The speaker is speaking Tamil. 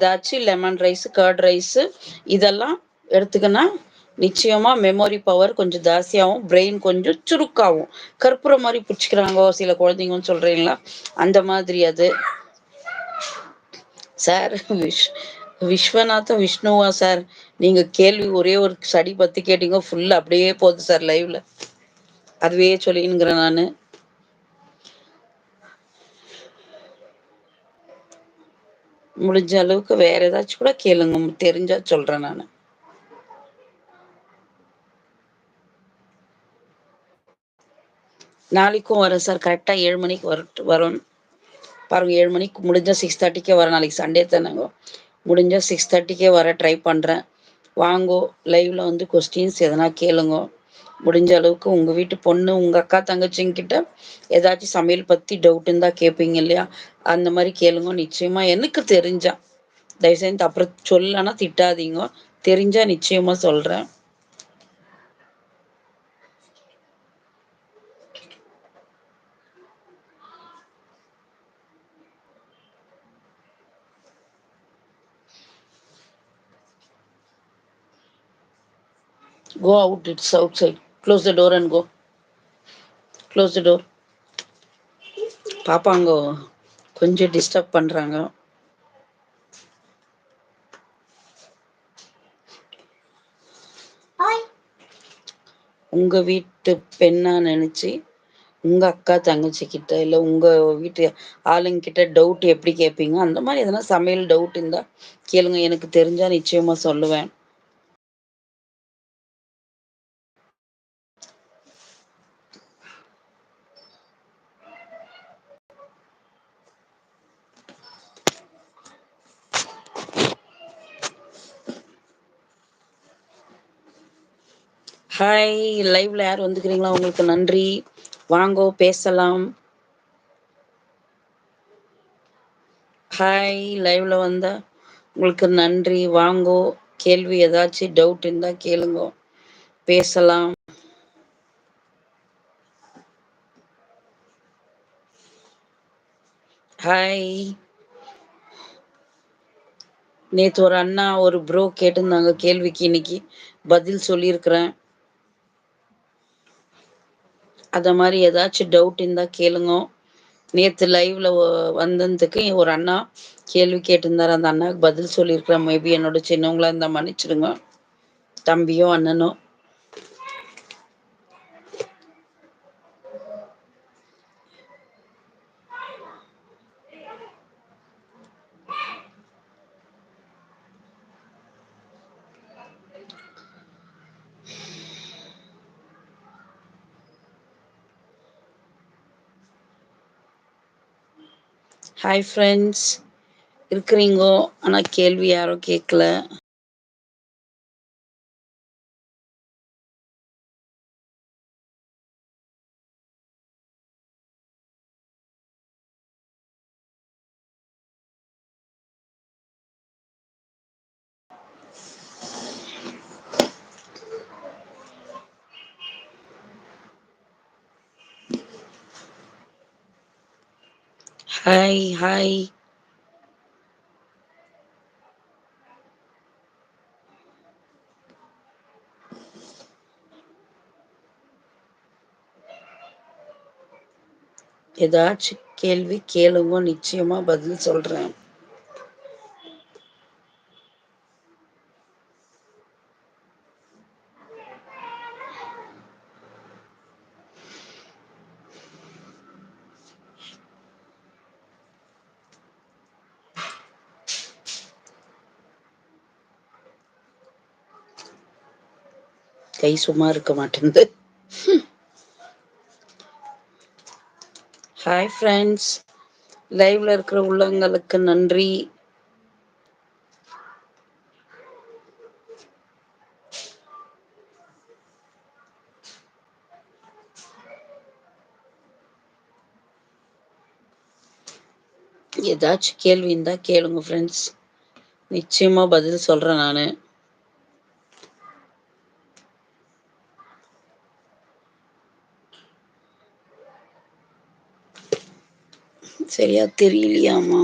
ஏதாச்சும் லெமன் ரைஸ், கர்ட் ரைஸ் இதெல்லாம் எடுத்துக்கினா நிச்சயமா மெமரி பவர் கொஞ்சம் ஜாஸ்தியாகும். பிரெயின் கொஞ்சம் சுருக்காகும். கற்பூரம் மாரி பிடிச்சுக்கிறாங்கோ சில குழந்தைங்கன்னு சொல்றீங்களா? அந்த மாதிரி அது. சார் விஸ்வநாதன் விஷ்ணுவா சார்? நீங்க கேள்வி ஒரே ஒரு ஸ்டடி பத்தி கேட்டீங்க. ஃபுல்லா அப்படியே போகுது சார் லைவ்ல. அதுவே சொல்லின்னுங்கிறேன் நானு. முடிஞ்ச அளவுக்கு வேற ஏதாச்சும் கூட கேளுங்க. தெரிஞ்சா சொல்றேன் நானு. நாளைக்கும் வரேன் சார். கரெக்டா 7 மணிக்கு வரும். பாருங்க 7 மணிக்கு முடிஞ்சா 6:30க்கே வரேன். நாளைக்கு சண்டே தானேங்க. முடிஞ்சா 6:30க்கே வர ட்ரை பண்றேன். வாங்கோ லைவ்ல வந்து கொஸ்டின்ஸ் எதனா கேளுங்க. முடிஞ்ச அளவுக்கு உங்க வீட்டு பொண்ணு, உங்க அக்கா தங்கச்சிங்க கிட்ட ஏதாச்சும் சமையல் பத்தி டவுட் இருந்தா கேட்பீங்க இல்லையா? அந்த மாதிரி கேளுங்க. நிச்சயமா எனக்கு தெரிஞ்சா தயவு செஞ்சு அப்புறம் சொல்லனா திட்டாதீங்க. தெரிஞ்சா நிச்சயமா சொல்றேன். Go out, it's outside. Close the door and go. Close the door. பாப்பாங்க கொஞ்சம் டிஸ்டர்ப் பண்றாங்க. உங்க வீட்டு பெண்ணா நினைச்சு உங்க அக்கா தங்கச்சி கிட்ட இல்ல உங்க வீட்டு ஆளுங்க கிட்ட டவுட் எப்படி கேட்பீங்க? அந்த மாதிரி எதனா சமையல் டவுட் இருந்தா கேளுங்க. எனக்கு தெரிஞ்சா நிச்சயமா சொல்லுவேன். ஹாய், லைவ்ல யார் வந்துக்கிறீங்களா? உங்களுக்கு நன்றி. வாங்கோ பேசலாம். ஹாய், லைவ்ல வந்தா உங்களுக்கு நன்றி. வாங்கோ, கேள்வி ஏதாச்சும் டவுட் இருந்தா கேளுங்க, பேசலாம். ஹாய். நேத்து ஒரு அண்ணா ஒரு ப்ரோ கேட்டிருந்தாங்க கேள்விக்கு, இன்னைக்கு பதில் சொல்லியிருக்கிறேன். அத மாதிரி ஏதாச்சும் டவுட் இருந்தா கேளுங்க. நேத்து லைவ்ல வந்ததுக்கு ஒரு அண்ணா கேள்வி கேட்டிருந்தாரு. அந்த அண்ணாவுக்கு பதில் சொல்லியிருக்கிறேன். மேபி என்னோட சின்னவங்களா இருந்தா மன்னிச்சிடுங்க. தம்பியோ அண்ணனோ. ஹாய் ஃப்ரெண்ட்ஸ், இருக்கிறீங்கோ ஆனா கேள்வி யாரும் கேட்கல. Hi hi. ஏதாச்சும் கேள்வி கேளுங்க, நிச்சயமா பதில் சொல்றேன். கை சும்மா இருக்க மாட்டேங்குது. ஹாய் ஃப்ரெண்ட்ஸ், லைவ்ல இருக்கிற உள்ளங்களுக்கு நன்றி. ஏதாச்சும் கேள்வி இருந்தா கேளுங்க ஃப்ரெண்ட்ஸ், நிச்சயமா பதில் சொல்றேன் நானு. சரியா தெரியலையாமா?